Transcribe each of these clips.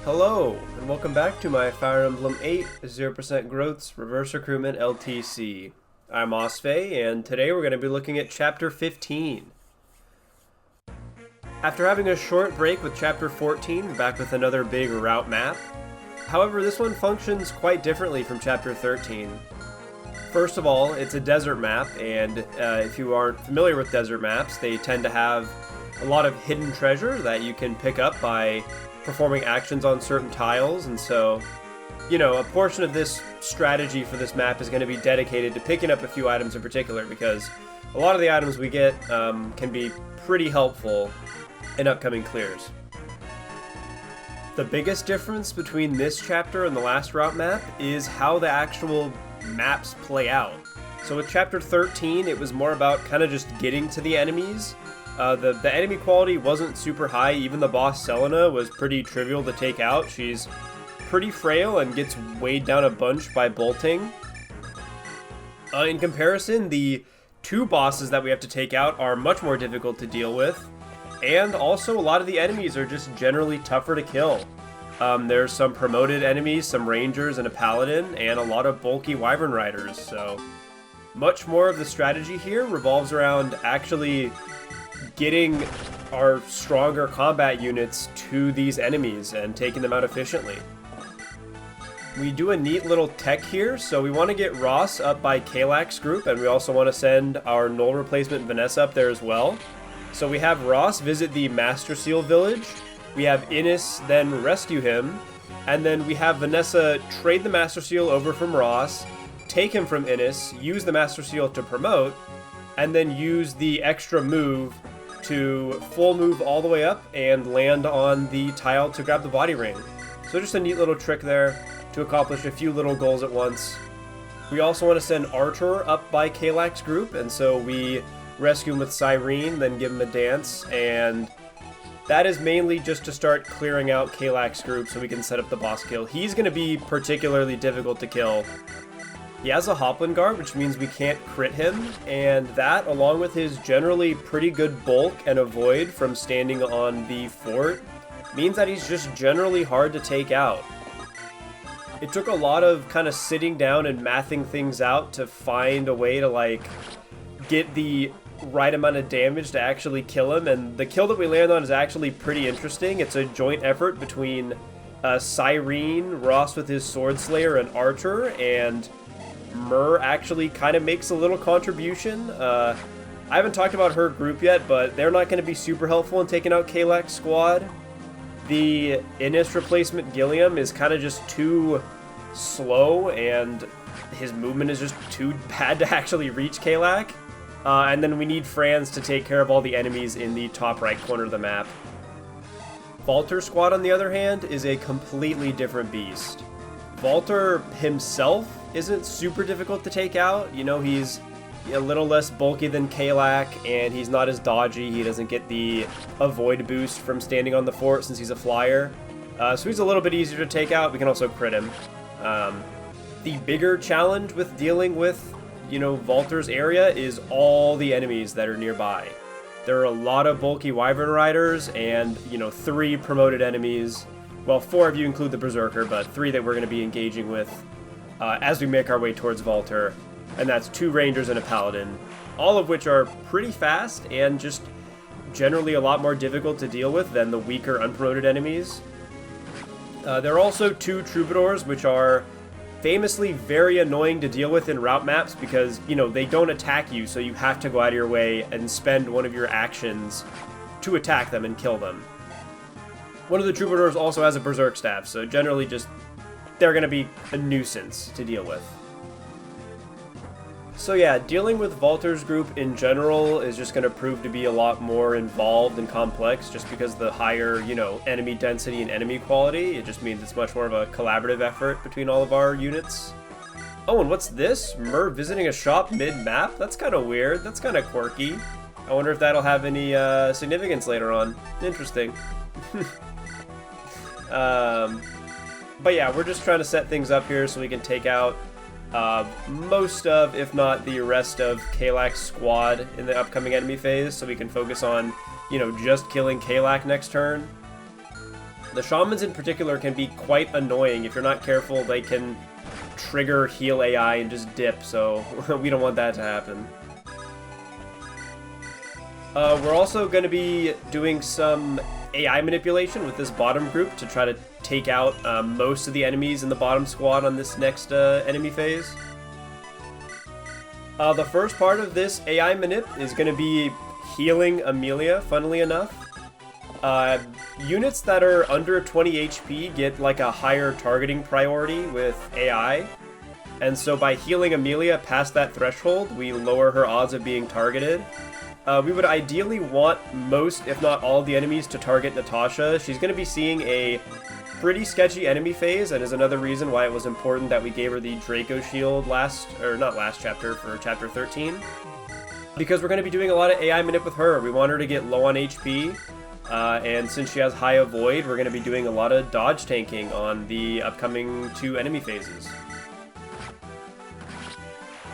Hello, and welcome back to my Fire Emblem 8 0% Growths Reverse Recruitment LTC. I'm Osfey, and today we're going to be looking at Chapter 15. After having a short break with Chapter 14, we're back with another big route map. However, this one functions quite differently from Chapter 13. First of all, it's a desert map, and if you aren't familiar with desert maps, they tend to have a lot of hidden treasure that you can pick up by performing actions on certain tiles, and so, you know, a portion of this strategy for this map is going to be dedicated to picking up a few items in particular, because a lot of the items we get can be pretty helpful in upcoming clears. The biggest difference between this chapter and the last route map is how the actual maps play out. So with Chapter 13, it was more about kind of just getting to the enemies. The enemy quality wasn't super high. Even the boss Selena was pretty trivial to take out. She's pretty frail and gets weighed down a bunch by bolting. In comparison, the two bosses that we have to take out are much more difficult to deal with. And also, a lot of the enemies are just generally tougher to kill. There's some promoted enemies, some rangers and a paladin, and a lot of bulky wyvern riders. So much more of the strategy here revolves around actually getting our stronger combat units to these enemies and taking them out efficiently. We do a neat little tech here, so we want to get Ross up by Kalak's group, and we also want to send our null replacement Vanessa up there as well. So we have Ross visit the Master Seal village, we have Innis then rescue him, and then we have Vanessa trade the Master Seal over from Ross, take him from Innis, use the Master Seal to promote, and then use the extra move to full move all the way up and land on the tile to grab the body ring. So just a neat little trick there to accomplish a few little goals at once. We also want to send Archer up by Kalak's group, and so we rescue him with Syrene, then give him a dance, and that is mainly just to start clearing out Kalak's group so we can set up the boss kill. He's going to be particularly difficult to kill. He has a Hoplin guard, which means we can't crit him, and that, along with his generally pretty good bulk and avoid from standing on the fort, means that he's just generally hard to take out. It took a lot of kind of sitting down and mathing things out to find a way to, like, get the right amount of damage to actually kill him, and the kill that we land on is actually pretty interesting. It's a joint effort between Syrene, Ross with his Sword Slayer, and Archer, and Myrrh actually kind of makes a little contribution. I haven't talked about her group yet, but they're not going to be super helpful in taking out Kalak's squad. The Innis replacement Gilliam is kind of just too slow, and his movement is just too bad to actually reach Kalak. And then we need Franz to take care of all the enemies in the top right corner of the map. Valter's squad, on the other hand, is a completely different beast. Valter himself isn't super difficult to take out. You know, he's a little less bulky than Kalak, and he's not as dodgy. He doesn't get the avoid boost from standing on the fort since he's a flyer. So he's a little bit easier to take out. We can also crit him. The bigger challenge with dealing with, you know, Valter's area is all the enemies that are nearby. There are a lot of bulky wyvern riders and, you know, 3 promoted enemies. Well, 4 if you include the Berserker, but 3 that we're going to be engaging with as we make our way towards Valter. And that's 2 Rangers and a Paladin, all of which are pretty fast and just generally a lot more difficult to deal with than the weaker unpromoted enemies. There are also 2 Troubadours, which are famously very annoying to deal with in route maps because, you know, they don't attack you, so you have to go out of your way and spend one of your actions to attack them and kill them. One of the Troubadours also has a Berserk staff, so generally just, they're going to be a nuisance to deal with. So yeah, dealing with Valter's group in general is just going to prove to be a lot more involved and complex just because the higher, you know, enemy density and enemy quality. It just means it's much more of a collaborative effort between all of our units. Oh, and what's this? Myrrh visiting a shop mid-map? That's kind of weird. That's kind of quirky. I wonder if that'll have any significance later on. Interesting. But yeah, we're just trying to set things up here so we can take out most of, if not the rest of, Kalak's squad in the upcoming enemy phase, so we can focus on, you know, just killing Kalak next turn. The shamans in particular can be quite annoying. If you're not careful, they can trigger heal AI and just dip, so we don't want that to happen. We're also going to be doing some AI manipulation with this bottom group to try to take out most of the enemies in the bottom squad on this next enemy phase. The first part of this AI manip is going to be healing Amelia, funnily enough. Units that are under 20 HP get like a higher targeting priority with AI, and so by healing Amelia past that threshold, we lower her odds of being targeted. We would ideally want most, if not all, of the enemies to target Natasha. She's going to be seeing a pretty sketchy enemy phase, and is another reason why it was important that we gave her the Dracoshield not last chapter, for chapter 13. Because we're going to be doing a lot of AI manip with her. We want her to get low on HP, and since she has high avoid, we're going to be doing a lot of dodge tanking on the upcoming 2 enemy phases.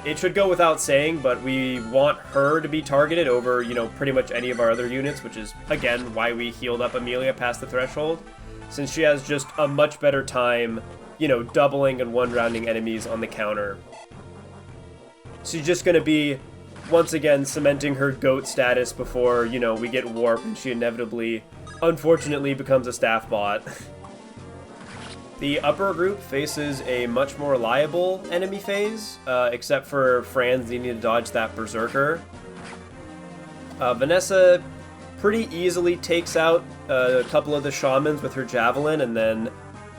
It should go without saying, but we want her to be targeted over, you know, pretty much any of our other units, which is, again, why we healed up Amelia past the threshold, since she has just a much better time, you know, doubling and one-rounding enemies on the counter. She's just going to be, once again, cementing her GOAT status before, you know, we get warped and she inevitably, unfortunately, becomes a staff bot. The upper group faces a much more reliable enemy phase, except for Franz needing to dodge that Berserker. Vanessa pretty easily takes out a couple of the shamans with her javelin, and then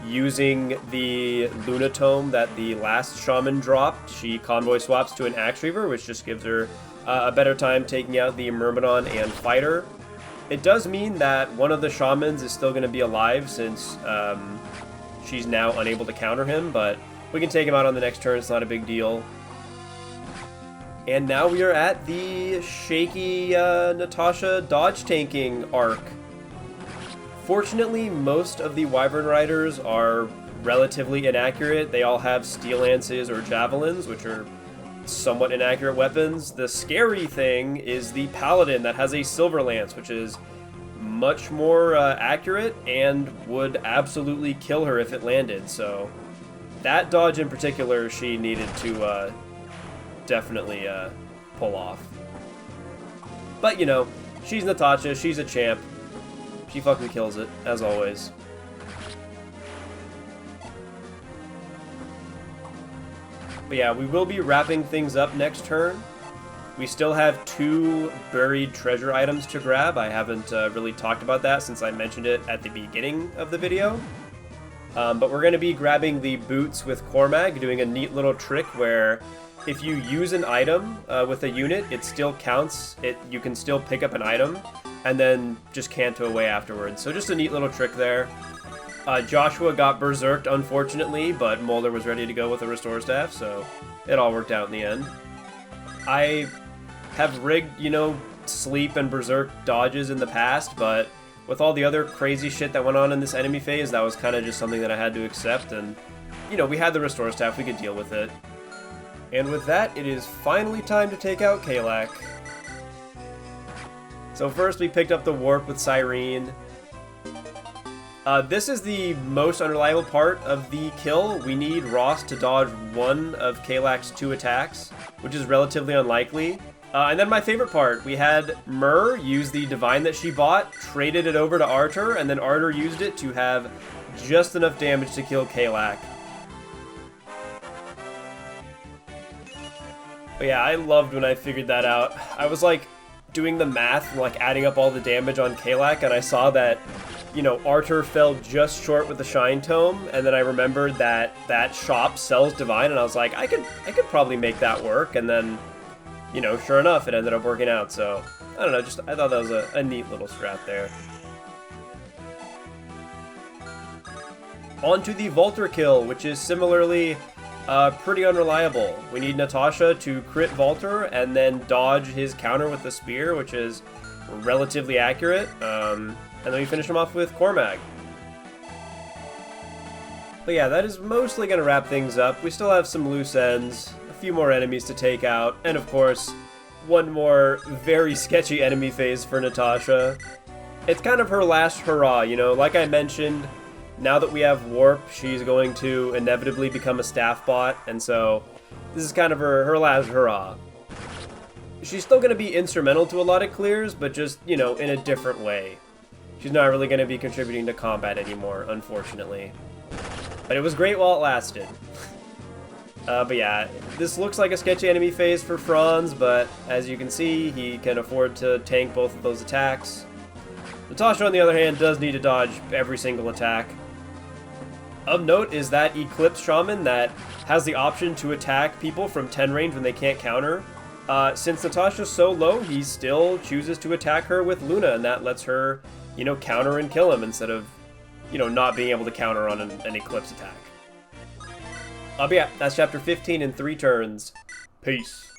using the Lunatome that the last shaman dropped, she convoy swaps to an Axe Reaver, which just gives her a better time taking out the Myrmidon and Fighter. It does mean that one of the shamans is still going to be alive, since she's now unable to counter him, but we can take him out on the next turn, it's not a big deal. And now we are at the shaky Natasha dodge tanking arc. Fortunately, most of the Wyvern Riders are relatively inaccurate. They all have steel lances or javelins, which are somewhat inaccurate weapons. The scary thing is the Paladin that has a silver lance, which is much more accurate and would absolutely kill her if it landed. So that dodge in particular, she needed to definitely pull off. But you know, she's Natasha, she's a champ. She fucking kills it, as always. But yeah, we will be wrapping things up next turn. We still have 2 buried treasure items to grab. I haven't really talked about that since I mentioned it at the beginning of the video. But we're going to be grabbing the boots with Cormag, doing a neat little trick where if you use an item with a unit, it still counts. You can still pick up an item and then just canto away afterwards. So just a neat little trick there. Joshua got berserked, unfortunately, but Mulder was ready to go with a Restore Staff, so it all worked out in the end. I have rigged, you know, sleep and berserk dodges in the past, but with all the other crazy shit that went on in this enemy phase, that was kind of just something that I had to accept, and, you know, we had the Restore Staff, we could deal with it. And with that, it is finally time to take out Kalak. So first we picked up the Warp with Syrene. This is the most unreliable part of the kill. We need Ross to dodge one of Kalak's 2 attacks, which is relatively unlikely. And then my favorite part, we had Myr use the Divine that she bought, traded it over to Artur, and then Artur used it to have just enough damage to kill Kalak. But yeah, I loved when I figured that out. I was like doing the math, like adding up all the damage on Kalak, and I saw that, you know, Artur fell just short with the Shine Tome, and then I remembered that that shop sells Divine, and I was like, I could probably make that work, and then, you know, sure enough, it ended up working out, so, I don't know, just, I thought that was a neat little strat there. On to the Volter kill, which is similarly pretty unreliable. We need Natasha to crit Volter, and then dodge his counter with the Spear, which is relatively accurate, and then we finish him off with Cormag. But yeah, that is mostly going to wrap things up. We still have some loose ends, a few more enemies to take out, and of course, one more very sketchy enemy phase for Natasha. it's kind of her last hurrah, you know, like I mentioned, now that we have Warp, she's going to inevitably become a staff bot, and so this is kind of her last hurrah. She's still going to be instrumental to a lot of clears, but just, you know, in a different way. She's not really going to be contributing to combat anymore, unfortunately. But it was great while it lasted. But yeah, this looks like a sketchy enemy phase for Franz, but as you can see, he can afford to tank both of those attacks. Natasha, on the other hand, does need to dodge every single attack. Of note is that Eclipse Shaman that has the option to attack people from 10 range when they can't counter. Since Natasha's so low, he still chooses to attack her with Luna, and that lets her, you know, counter and kill him instead of, you know, not being able to counter on an Eclipse attack. But yeah, that's chapter 15 in 3 turns. Peace.